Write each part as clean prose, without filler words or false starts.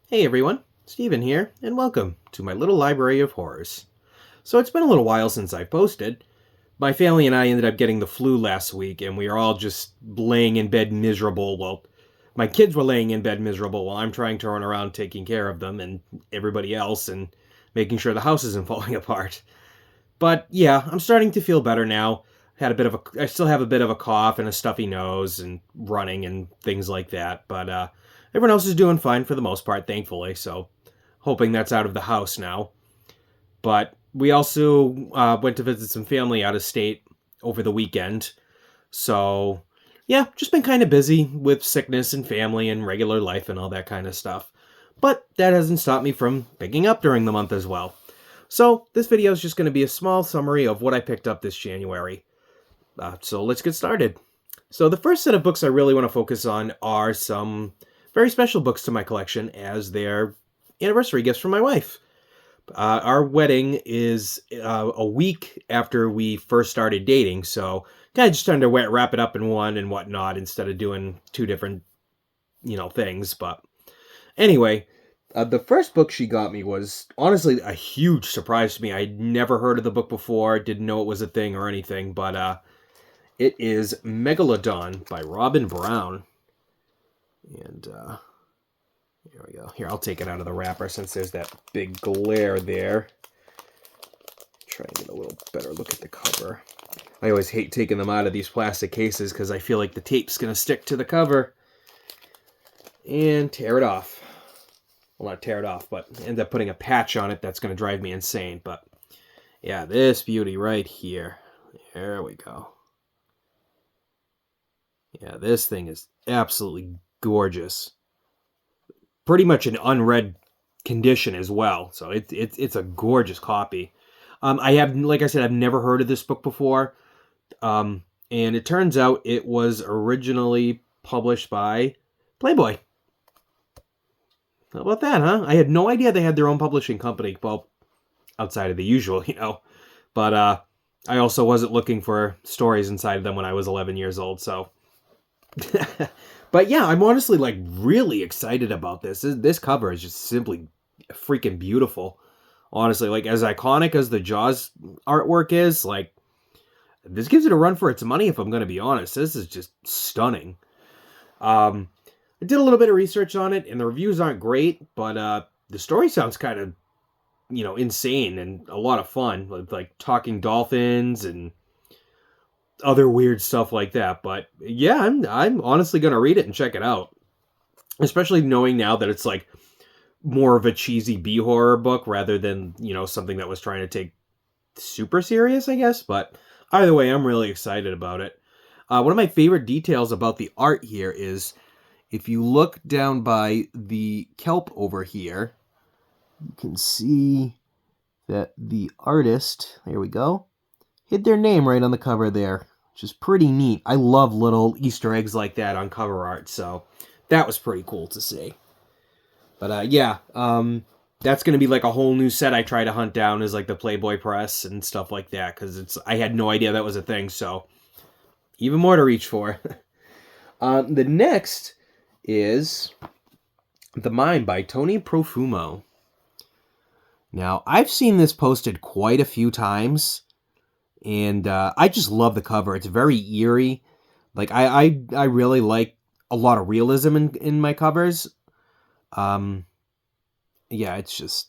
Hey everyone, Steven here, and welcome to my little library of horrors. So it's been a little while since I've posted. My family and I ended up getting the flu last week, and we are all just laying in bed miserable. Well, my kids were laying in bed miserable while I'm trying to run around taking care of them and everybody else and making sure the house isn't falling apart. But yeah, I'm starting to feel better now. I still have a bit of a cough and a stuffy nose and running and things like that, but everyone else is doing fine for the most part, thankfully. So, hoping that's out of the house now. But we also went to visit some family out of state over the weekend. So, yeah, just been kind of busy with sickness and family and regular life and all that kind of stuff. But that hasn't stopped me from picking up during the month as well. So, this video is just going to be a small summary of what I picked up this January. So, let's get started. So, the first set of books I really want to focus on are some very special books to my collection as their anniversary gifts from my wife. Our wedding is a week after we first started dating, so kind of just trying to wrap it up in one and whatnot instead of doing two different, things. But anyway, the first book she got me was honestly a huge surprise to me. I'd never heard of the book before, didn't know it was a thing or anything, but it is Megalodon by Robin Brown. And here we go. Here, I'll take it out of the wrapper since there's that big glare there. Try and get a little better look at the cover. I always hate taking them out of these plastic cases because I feel like the tape's going to stick to the cover and tear it off. Well, not tear it off, but end up putting a patch on it that's going to drive me insane. But yeah, this beauty right here. There we go. Yeah, this thing is absolutely gorgeous. Pretty much an unread condition as well, so it's a gorgeous copy. Like I said, I've never heard of this book before, and it turns out it was originally published by Playboy. How about that, huh? I had no idea they had their own publishing company. Well, outside of the usual, But I also wasn't looking for stories inside of them when I was 11 years old, so. But yeah, I'm honestly like really excited about this. This cover is just simply freaking beautiful. Honestly, like as iconic as the Jaws artwork is, like this gives it a run for its money if I'm going to be honest. This is just stunning. I did a little bit of research on it and the reviews aren't great, but the story sounds kind of, insane and a lot of fun with like talking dolphins and other weird stuff like that. But yeah, I'm honestly gonna read it and check it out, especially knowing now that it's like more of a cheesy B horror book rather than something that was trying to take super serious, I guess. But either way, I'm really excited about it. One of my favorite details about the art here is if you look down by the kelp over here, you can see that the artist, there we go, hid their name right on the cover there, which is pretty neat. I love little Easter eggs like that on cover art, so that was pretty cool to see. But yeah, that's going to be like a whole new set I try to hunt down is like the Playboy Press and stuff like that, because I had no idea that was a thing, so even more to reach for. The next is The Mime by Tony Profumo. Now, I've seen this posted quite a few times, and I just love the cover. It's very eerie. Like I really like a lot of realism in my covers. Yeah, it's just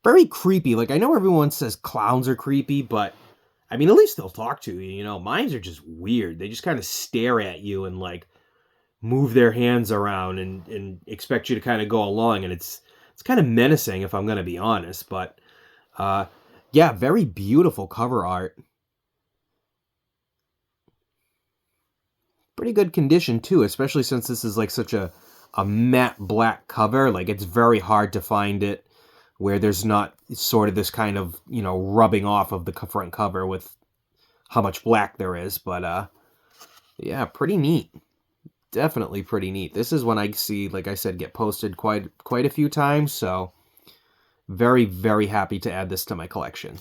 very creepy. Like I know everyone says clowns are creepy, but I mean at least they'll talk to you. Mimes are just weird. They just kind of stare at you and like move their hands around and expect you to kind of go along, and it's kind of menacing if I'm going to be honest. But yeah, very beautiful cover art. Pretty good condition too, especially since this is like such a matte black cover. Like it's very hard to find it where there's not sort of this kind of, rubbing off of the front cover with how much black there is. But yeah, pretty neat. Definitely pretty neat. This is one I see, like I said, get posted quite a few times, so very, very happy to add this to my collection.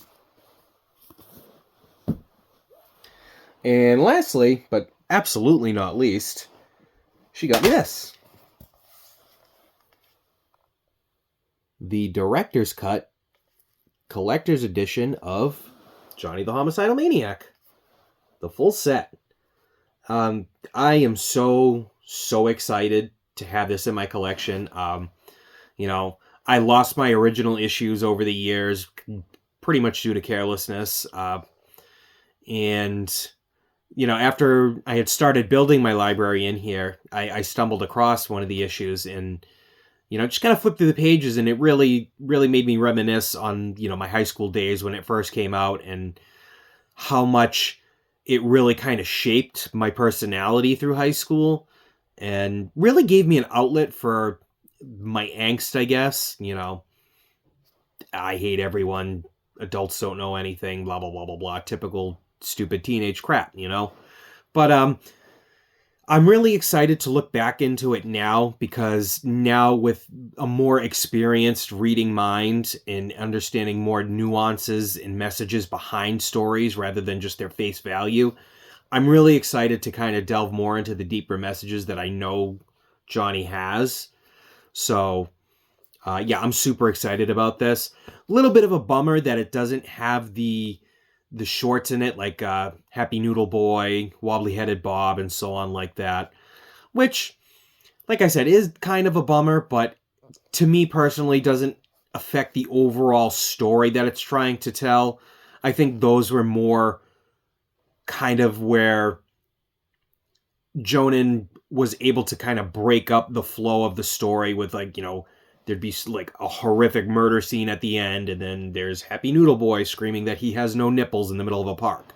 And lastly, but absolutely not least, she got me this. the director's cut collector's edition of Johnny the Homicidal Maniac. The full set. I am so excited to have this in my collection. I lost my original issues over the years, pretty much due to carelessness. And after I had started building my library in here, I stumbled across one of the issues and, just kind of flipped through the pages, and it really, really made me reminisce on, my high school days when it first came out and how much it really kind of shaped my personality through high school and really gave me an outlet for my angst, I guess. I hate everyone. Adults don't know anything, blah, blah, blah, blah, blah. Typical stupid teenage crap, But I'm really excited to look back into it now, because now with a more experienced reading mind and understanding more nuances and messages behind stories rather than just their face value, I'm really excited to kind of delve more into the deeper messages that I know Johnny has. So, I'm super excited about this. A little bit of a bummer that it doesn't have the shorts in it, like Happy Noodle Boy, Wobbly Headed Bob, and so on like that. Which, like I said, is kind of a bummer, but to me personally doesn't affect the overall story that it's trying to tell. I think those were more kind of where Jonan was able to kind of break up the flow of the story with, there'd be like a horrific murder scene at the end, and then there's Happy Noodle Boy screaming that he has no nipples in the middle of a park.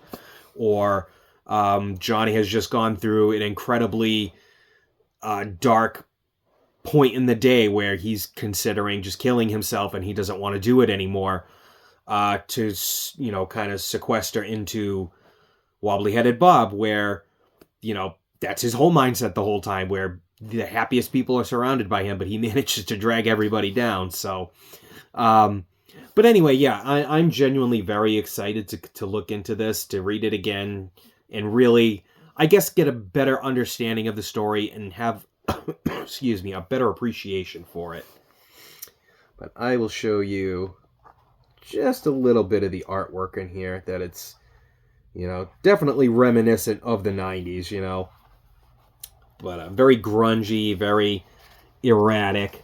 Or Johnny has just gone through an incredibly dark point in the day where he's considering just killing himself and he doesn't want to do it anymore, to, kind of sequester into Wobbly Headed Bob, where, that's his whole mindset the whole time, where the happiest people are surrounded by him, but he manages to drag everybody down. So, but anyway, yeah, I'm genuinely very excited to look into this, to read it again, and really, I guess, get a better understanding of the story and have, excuse me, a better appreciation for it. But I will show you just a little bit of the artwork in here, that it's, definitely reminiscent of the 90s, But very grungy, very erratic.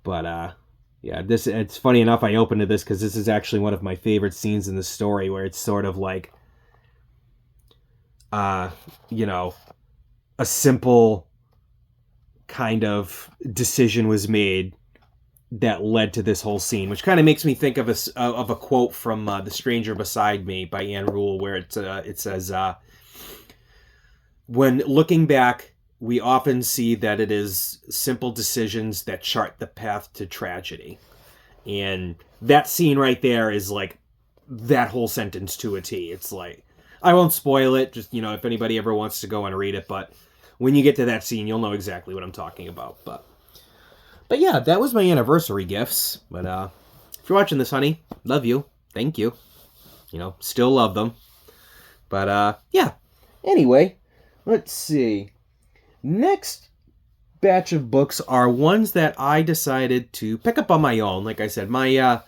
But yeah, it's funny enough I opened to this because this is actually one of my favorite scenes in the story, where it's sort of like, a simple kind of decision was made that led to this whole scene, which kind of makes me think of a quote from The Stranger Beside Me by Anne Rule, where it says, when looking back, we often see that it is simple decisions that chart the path to tragedy. And that scene right there is like that whole sentence to a T. It's like, I won't spoil it, just, if anybody ever wants to go and read it, but when you get to that scene, you'll know exactly what I'm talking about. But yeah, that was my anniversary gifts. But if you're watching this, honey, love you. Thank you. Still love them. But yeah. Anyway, let's see. Next batch of books are ones that I decided to pick up on my own. Like I said, I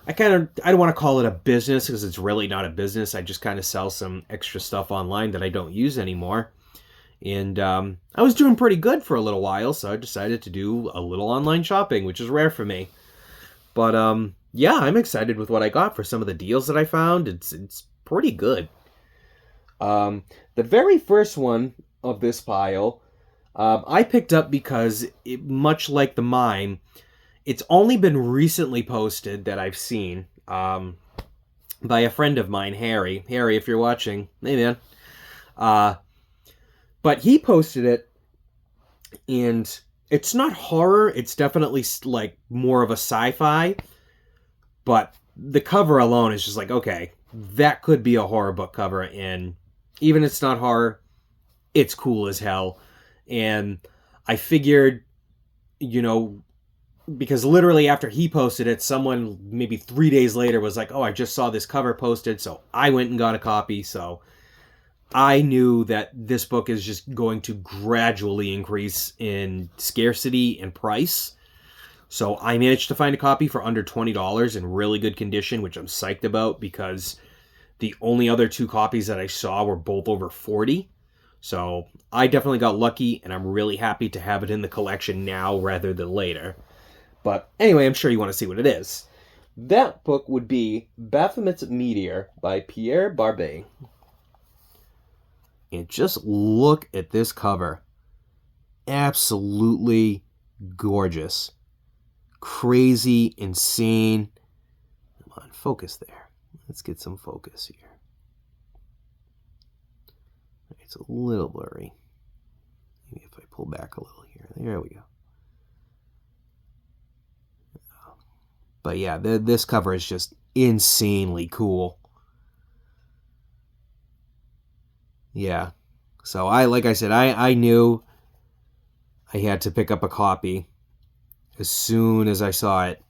don't want to call it a business, because it's really not a business. I just kind of sell some extra stuff online that I don't use anymore. And I was doing pretty good for a little while, so I decided to do a little online shopping, which is rare for me. But yeah, I'm excited with what I got for some of the deals that I found. It's pretty good. The very first one of this pile, I picked up because, much like the mime, it's only been recently posted that I've seen by a friend of mine, Harry. Harry, if you're watching, hey man. But he posted it, and it's not horror. It's definitely like more of a sci-fi. But the cover alone is just like, okay, that could be a horror book cover, and even if it's not horror, it's cool as hell. And I figured, because literally after he posted it, someone maybe 3 days later was like, oh, I just saw this cover posted, so I went and got a copy. So I knew that this book is just going to gradually increase in scarcity and price. So I managed to find a copy for under $20 in really good condition, which I'm psyched about because the only other 2 copies that I saw were both over 40. So I definitely got lucky, and I'm really happy to have it in the collection now rather than later. But anyway, I'm sure you want to see what it is. That book would be Baphomet's Meteor by Pierre Barbet. And just look at this cover. Absolutely gorgeous. Crazy, insane. Come on, focus there. Let's get some focus here. It's a little blurry. Maybe if I pull back a little here. There we go. But yeah, this cover is just insanely cool. Yeah. So like I said, I knew I had to pick up a copy as soon as I saw it.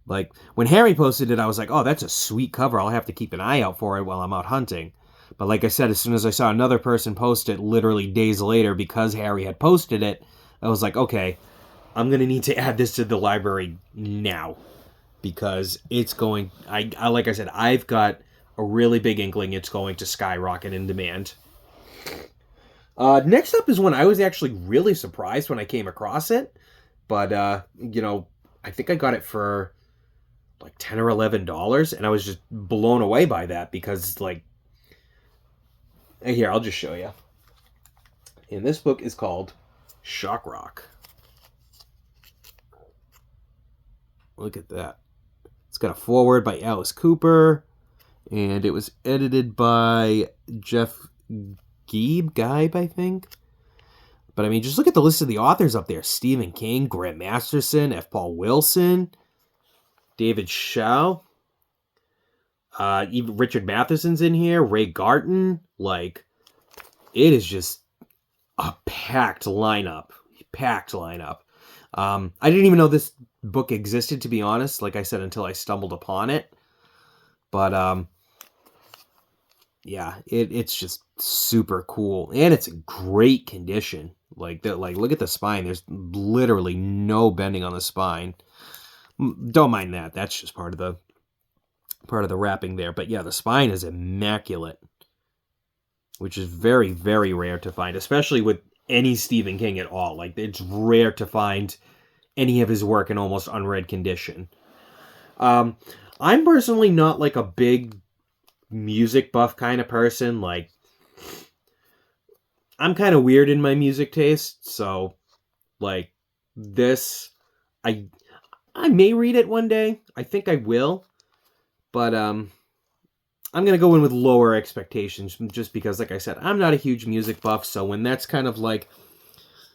Like, when Harry posted it, I was like, oh, that's a sweet cover. I'll have to keep an eye out for it while I'm out hunting. But like I said, as soon as I saw another person post it literally days later because Harry had posted it, I was like, okay, I'm going to need to add this to the library now. Because it's going... like I said, I've got a really big inkling it's going to skyrocket in demand. Next up is one I was actually really surprised when I came across it. But, I think I got it for like $10 or $11, and I was just blown away by that because, like... Here, I'll just show you. And this book is called Shock Rock. Look at that. It's got a foreword by Alice Cooper, and it was edited by Jeff Geib, I think. But I mean, just look at the list of the authors up there. Stephen King, Grant Masterson, F. Paul Wilson, David Shaw, even Richard Matheson's in here, Ray Garton. Like, it is just a packed lineup. I didn't even know this book existed, to be honest, like I said, until I stumbled upon it. But, yeah, it's just super cool. And it's in great condition. Like, look at the spine. There's literally no bending on the spine. Don't mind that. That's just part of the wrapping there. But yeah, the spine is immaculate, which is very, very rare to find, especially with any Stephen King at all. Like, it's rare to find any of his work in almost unread condition. I'm personally not like a big music buff kind of person. Like, I'm kind of weird in my music taste, so like this, I may read it one day. I think I will, but I'm gonna go in with lower expectations just because, like I said, I'm not a huge music buff. So when that's kind of like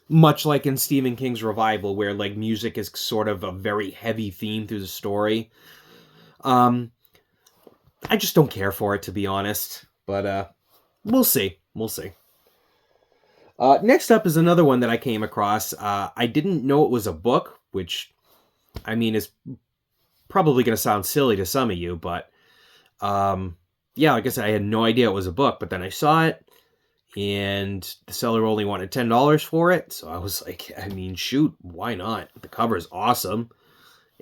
much like in Stephen King's Revival, where like music is sort of a very heavy theme through the story, I just don't care for it, to be honest. But we'll see. Next up is another one that I came across. I didn't know it was a book, which, I mean, is probably going to sound silly to some of you, but yeah, like I said, I had no idea it was a book, but then I saw it, and the seller only wanted $10 for it, so I was like, I mean, shoot, why not? The cover is awesome,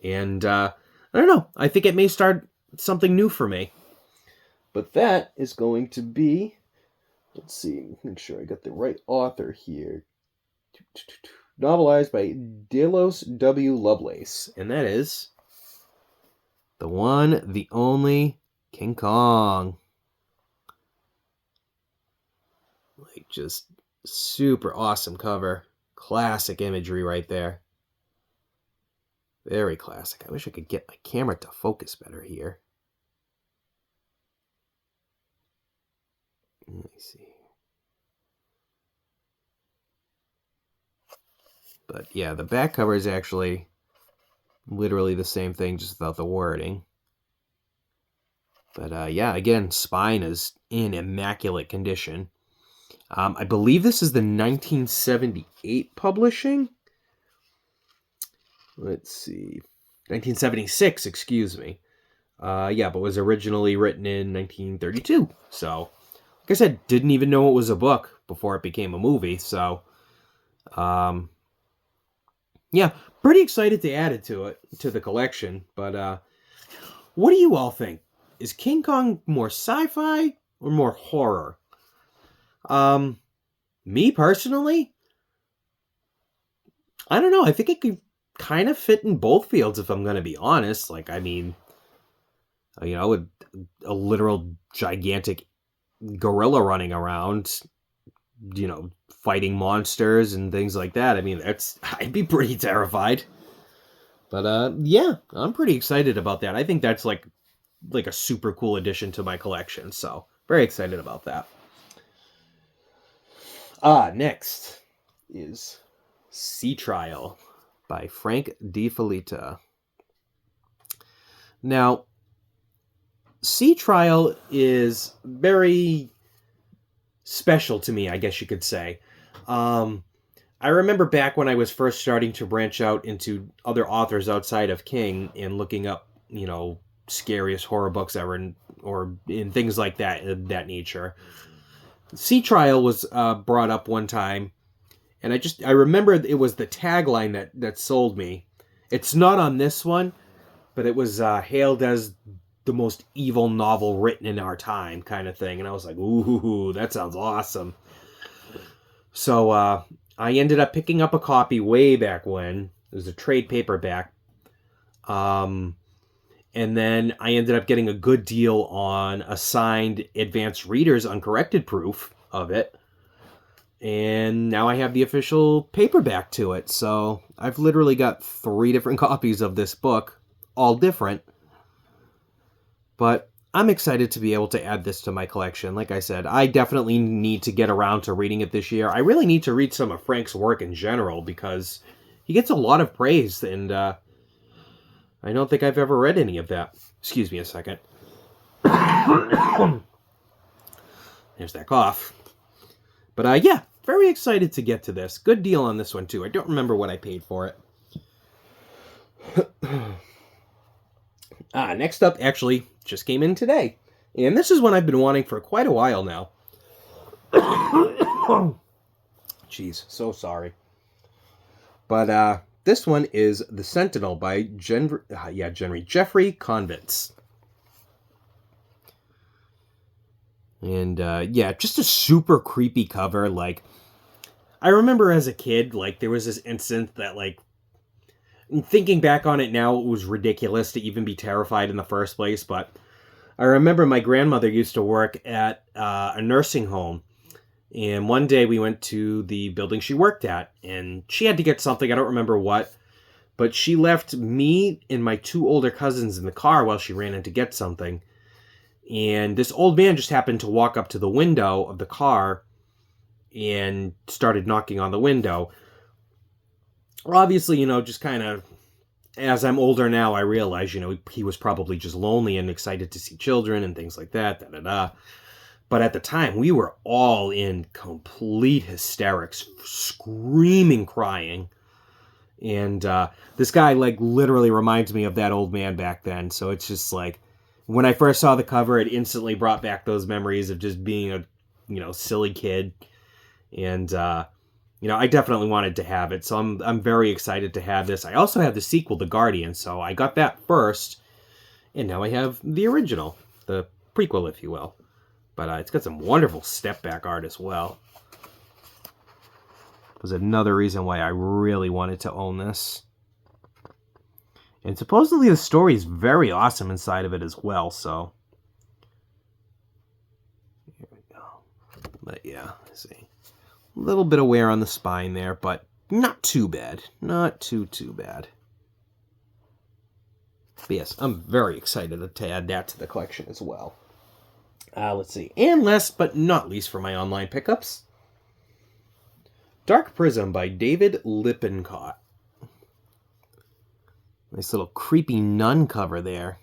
and I don't know, I think it may start something new for me. But that is going to be, let's see, make sure I got the right author here. Novelized by Delos W. Lovelace, and that is the one, the only King Kong. Like, just super awesome cover. Classic imagery right there. Very classic. I wish I could get my camera to focus better here. Let me see. But yeah, the back cover is actually literally the same thing, just without the wording. But yeah, again, spine is in immaculate condition. I believe this is the 1978 publishing. Let's see. 1976, excuse me. Yeah, but was originally written in 1932. So, like I said, didn't even know it was a book before it became a movie. So, Yeah, pretty excited to add it to the collection. But what do you all think? Is King Kong more sci-fi or more horror? Um, Me personally, I don't know. I think it could kind of fit in both fields if I'm going to be honest. Like, I mean, with a literal gigantic gorilla running around, fighting monsters and things like that. I mean, I'd be pretty terrified. But yeah, I'm pretty excited about that. I think that's like a super cool addition to my collection. So very excited about that. Next is Sea Trial by Frank Di Felita. Now, Sea Trial is very special to me, I guess you could say. I remember back when I was first starting to branch out into other authors outside of King and looking up, scariest horror books ever, or in things like that nature. Sea Trial was brought up one time, and I remember it was the tagline that sold me. It's not on this one, but it was hailed as the most evil novel written in our time, kind of thing. And I was like, ooh, that sounds awesome. So I ended up picking up a copy way back when. It was a trade paperback. And then I ended up getting a good deal on a signed Advanced Reader's uncorrected proof of it. And now I have the official paperback to it. So I've literally got 3 different copies of this book, all different. But I'm excited to be able to add this to my collection. Like I said, I definitely need to get around to reading it this year. I really need to read some of Frank's work in general because he gets a lot of praise, and I don't think I've ever read any of that. Excuse me a second. There's that cough. But yeah, very excited to get to this. Good deal on this one, too. I don't remember what I paid for it. Next up, actually, just came in today. And this is one I've been wanting for quite a while now. Jeez, so sorry. But this one is The Sentinel by Jeffrey Convitz. And just a super creepy cover. Like, I remember as a kid, like, there was this instant that, like, thinking back on it now, it was ridiculous to even be terrified in the first place. But I remember my grandmother used to work at a nursing home. And one day we went to the building she worked at, and she had to get something. I don't remember what. But she left me and my 2 older cousins in the car while she ran in to get something. And this old man just happened to walk up to the window of the car and started knocking on the window. Obviously, just kind of, as I'm older now, I realize, he was probably just lonely and excited to see children and things like that, But at the time, we were all in complete hysterics, screaming, crying. And this guy, like, literally reminds me of that old man back then. So it's just like, when I first saw the cover, it instantly brought back those memories of just being a, silly kid. And, I definitely wanted to have it. So I'm very excited to have this. I also have the sequel, The Guardian. So I got that first. And now I have the original, the prequel, if you will. But it's got some wonderful step-back art as well. Was another reason why I really wanted to own this. And supposedly the story is very awesome inside of it as well, so. Here we go. But yeah, let's see. A little bit of wear on the spine there, but not too bad. Not too bad. But yes, I'm very excited to add that to the collection as well. Let's see. And last but not least for my online pickups, Dark Prism by David Lippincott. Nice little creepy nun cover there.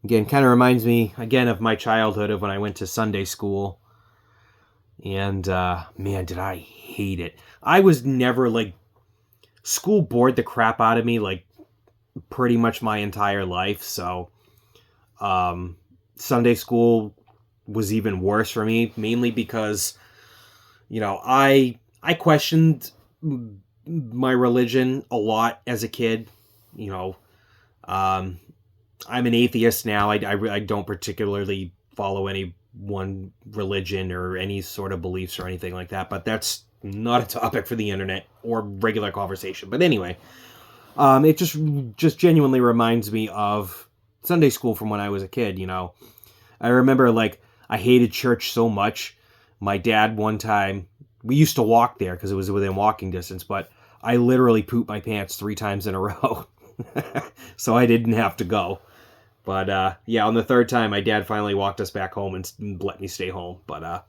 Again, kind of reminds me, again, of my childhood, of when I went to Sunday school. And, man, did I hate it. I was never, school bored the crap out of me, pretty much my entire life. So, Sunday school was even worse for me, mainly because, I questioned my religion a lot as a kid. You know, I'm an atheist now. I don't particularly follow any one religion or any sort of beliefs or anything like that, but that's not a topic for the internet or regular conversation. But anyway, it just genuinely reminds me of Sunday school from when I was a kid. You know, I remember like I hated church so much. My dad one time, we used to walk there because it was within walking distance, but I literally pooped my pants 3 times in a row. So I didn't have to go. But yeah, on the 3rd time, my dad finally walked us back home and let me stay home. But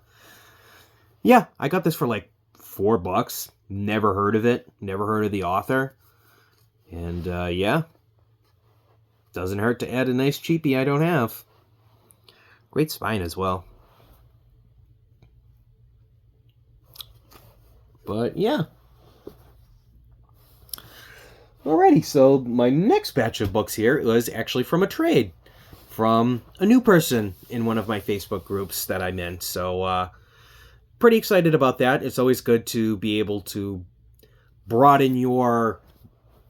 yeah, I got this for like $4. Never heard of it. Never heard of the author. And yeah, doesn't hurt to add a nice cheapie I don't have. Great spine as well. But yeah. Alrighty, so my next batch of books here was actually from a trade from a new person in one of my Facebook groups that I'm in. So pretty excited about that. It's always good to be able to broaden your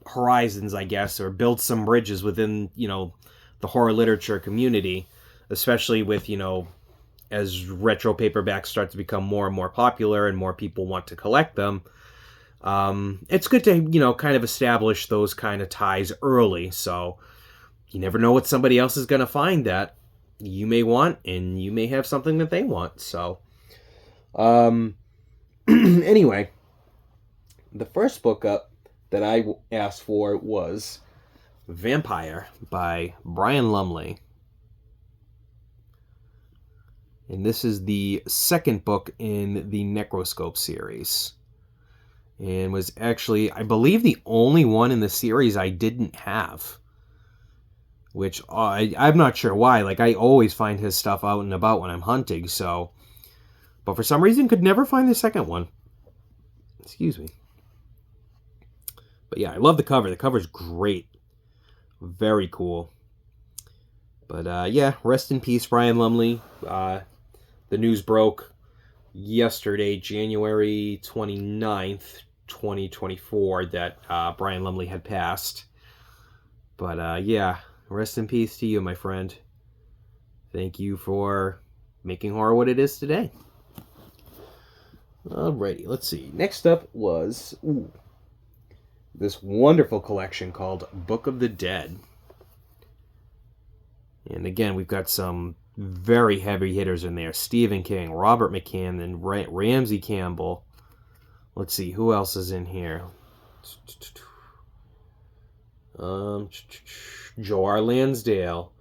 horizons, I guess, or build some bridges within, you know, the horror literature community, especially with, you know, as retro paperbacks start to become more and more popular and more people want to collect them. It's good to, you know, kind of establish those kind of ties early, so you never know what somebody else is going to find that you may want, and you may have something that they want. So anyway, the first book up that I asked for was Vampire by Brian Lumley. And this is the second book in the Necroscope series. And was actually, I believe, the only one in the series I didn't have. Which, I'm not sure why. Like, I always find his stuff out and about when I'm hunting, so... But for some reason, could never find the second one. Excuse me. But yeah, I love the cover. The cover's great. Very cool. But yeah, rest in peace, Brian Lumley. The news broke yesterday, January 29th, 2024, that Brian Lumley had passed. But yeah, rest in peace to you, my friend. Thank you for making horror what it is today. Alrighty, let's see. Next up was this wonderful collection called Book of the Dead. And again, we've got some very heavy hitters in there. Stephen King, Robert McCammon, Ramsey Campbell. Let's see, who else is in here? Joe R. Lansdale.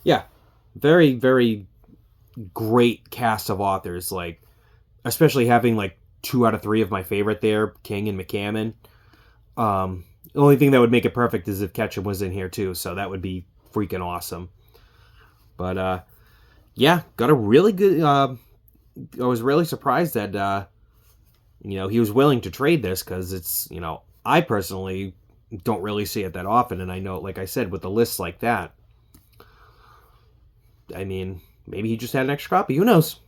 Yeah, very, very great cast of authors. Like, especially having like 2 out of 3 of my favorite there, King and McCammon. The only thing that would make it perfect is if Ketchum was in here too, so that would be freaking awesome. But yeah, got a really good. I was really surprised that you know, he was willing to trade this, because it's, you know, I personally don't really see it that often, and I know, like I said, with the lists like that, I mean, maybe he just had an extra copy. Who knows?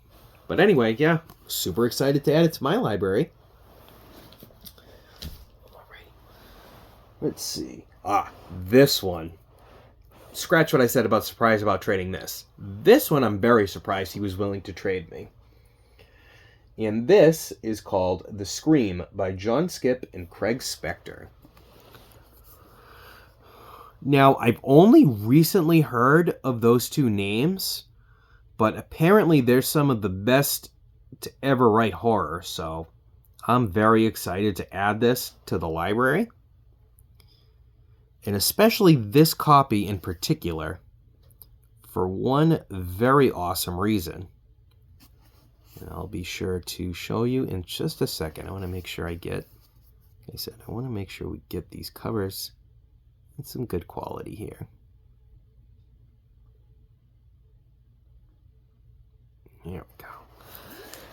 But anyway, yeah, super excited to add it to my library. Let's see. This one. Scratch what I said about surprised about trading this. This one I'm very surprised he was willing to trade me. And this is called The Scream by John Skipp and Craig Spector. Now, I've only recently heard of those 2 names, but apparently they're some of the best to ever write horror, so I'm very excited to add this to the library. And especially this copy in particular, for one very awesome reason. And I'll be sure to show you in just a second. I want to make sure I get, like I said, I want to make sure we get these covers in some good quality here. Here we go.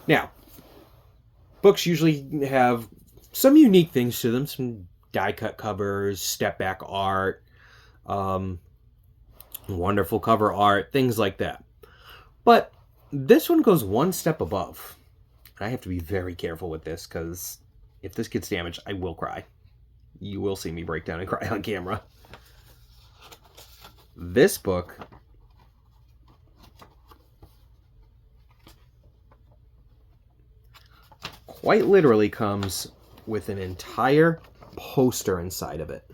Now, books usually have some unique things to them, some die-cut covers, step-back art, wonderful cover art, things like that. But This one goes one step above. I have to be very careful with this because if this gets damaged, I will cry. You will see me break down and cry on camera. This book quite literally comes with an entire poster inside of it.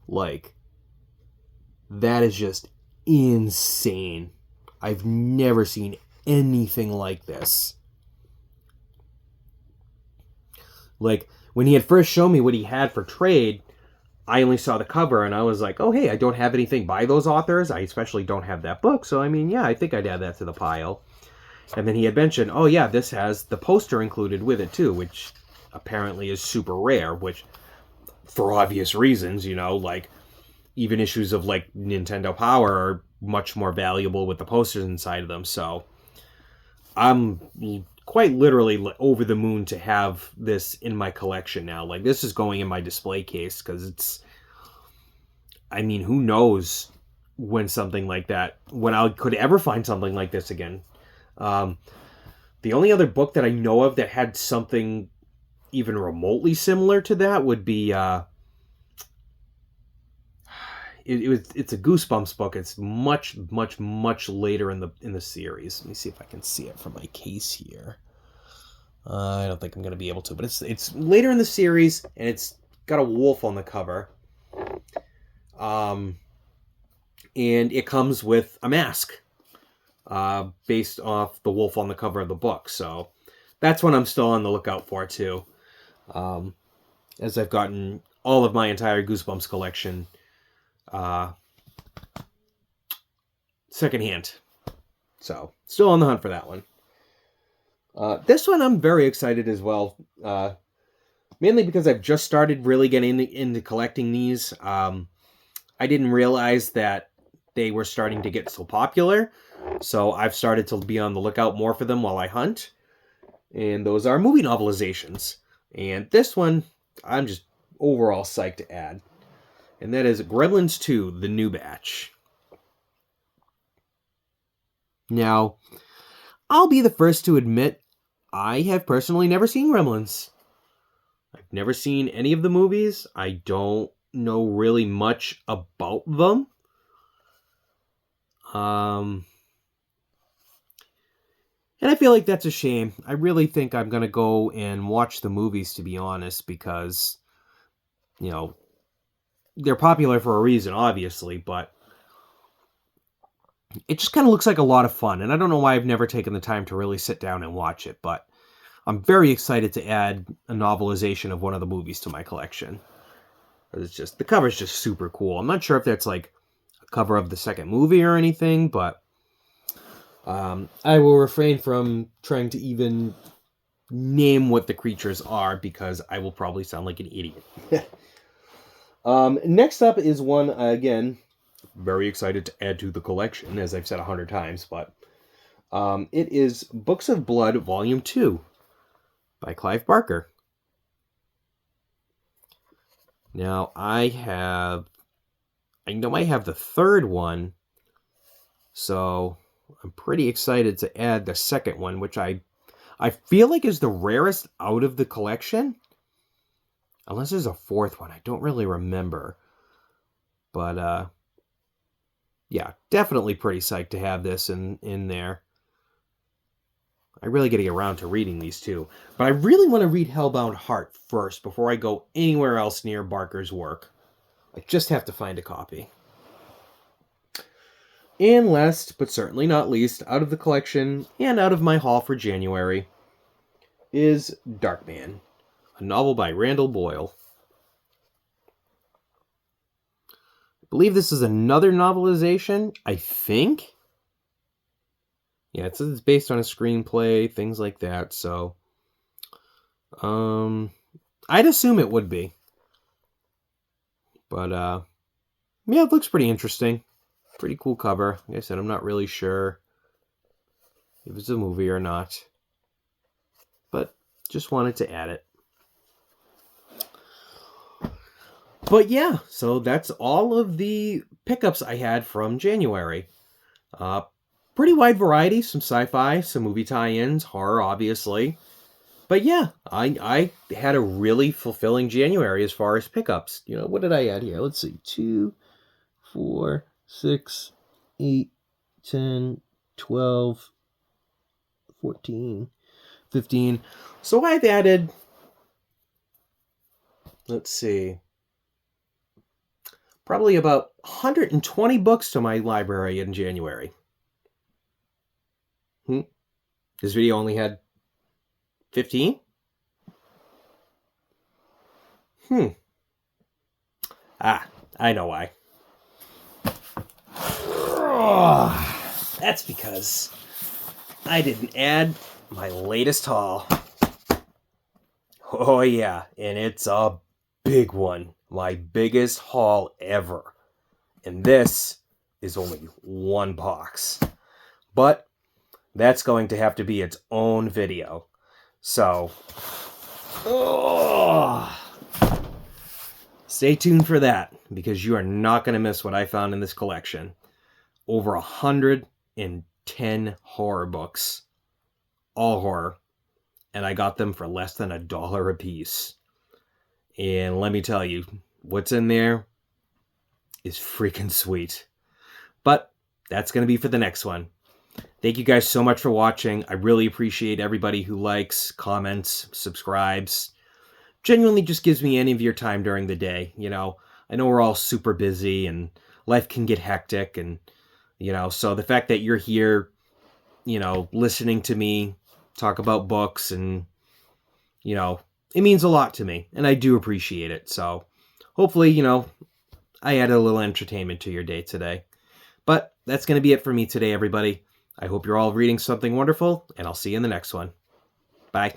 Like, that is just insane. I've never seen anything like this. Like, when he had first shown me what he had for trade, I only saw the cover and I was like, oh, hey, I don't have anything by those authors. I especially don't have that book. So, I mean, yeah, I think I'd add that to the pile. And then he had mentioned, oh, yeah, this has the poster included with it, too, which apparently is super rare, which, for obvious reasons, you know, like, even issues of, like, Nintendo Power are much more valuable with the posters inside of them. So, I'm quite literally over the moon to have this in my collection now. Like, this is going in my display case because it's, I mean, who knows when something like that, when I could ever find something like this again. The only other book that I know of that had something even remotely similar to that would be it's a Goosebumps book. It's much later in the series. Let me see if I can see it from my case here. I don't think I'm going to be able to, but it's later in the series, and it's got a wolf on the cover. And it comes with a mask based off the wolf on the cover of the book. So that's one I'm still on the lookout for, too. As I've gotten all of my entire Goosebumps collection secondhand. So, still on the hunt for that one. This one I'm very excited as well. Mainly because I've just started really getting into collecting these. I didn't realize that they were starting to get so popular. So I've started to be on the lookout more for them while I hunt. And those are movie novelizations. And this one, I'm just overall psyched to add. And that is Gremlins 2, The New Batch. Now, I'll be the first to admit, I have personally never seen Gremlins. I've never seen any of the movies. I don't know really much about them. And I feel like that's a shame. I really think I'm going to go and watch the movies, to be honest, because, you know, they're popular for a reason, obviously, but it just kind of looks like a lot of fun, and I don't know why I've never taken the time to really sit down and watch it, but I'm very excited to add a novelization of one of the movies to my collection. It's just, the cover's just super cool. I'm not sure if that's like a cover of the second movie or anything, but I will refrain from trying to even name what the creatures are because I will probably sound like an idiot. Next up is one, again, very excited to add to the collection, as I've said 100 times, but it is Books of Blood, Volume 2 by Clive Barker. Now, I know I have the third one, so I'm pretty excited to add the second one, which I feel like is the rarest out of the collection. Unless there's a fourth one. I don't really remember. But, yeah, definitely pretty psyched to have this in there. I really got to get around to reading these two. But I really want to read Hellbound Heart first before I go anywhere else near Barker's work. I just have to find a copy. And last, but certainly not least, out of the collection and out of my haul for January, is Darkman, a novel by Randall Boyle. I believe this is another novelization, I think. Yeah, it says it's based on a screenplay, things like that, so I'd assume it would be. But yeah, it looks pretty interesting. Pretty cool cover. Like I said, I'm not really sure if it's a movie or not. But just wanted to add it. But yeah, so that's all of the pickups I had from January. Pretty wide variety, some sci-fi, some movie tie-ins, horror, obviously. But yeah, I had a really fulfilling January as far as pickups. What did I add here? Let's see. 2, 4, 6, 8, 10, 12, 14, 15. So I've added, let's see, probably about 120 books to my library in January. This video only had 15? I know why. That's because I didn't add my latest haul. Oh yeah, and it's a big one. My biggest haul ever. And this is only one box. But that's going to have to be its own video. So, stay tuned for that, because you are not going to miss what I found in this collection. Over 110 horror books. All horror. And I got them for less than $1 a piece. And let me tell you, what's in there is freaking sweet. But that's going to be for the next one. Thank you guys so much for watching. I really appreciate everybody who likes, comments, subscribes. Genuinely just gives me any of your time during the day. I know we're all super busy and life can get hectic. And, so the fact that you're here, listening to me talk about books and, it means a lot to me. And I do appreciate it. So hopefully, I added a little entertainment to your day today. But that's going to be it for me today, everybody. I hope you're all reading something wonderful, and I'll see you in the next one. Bye.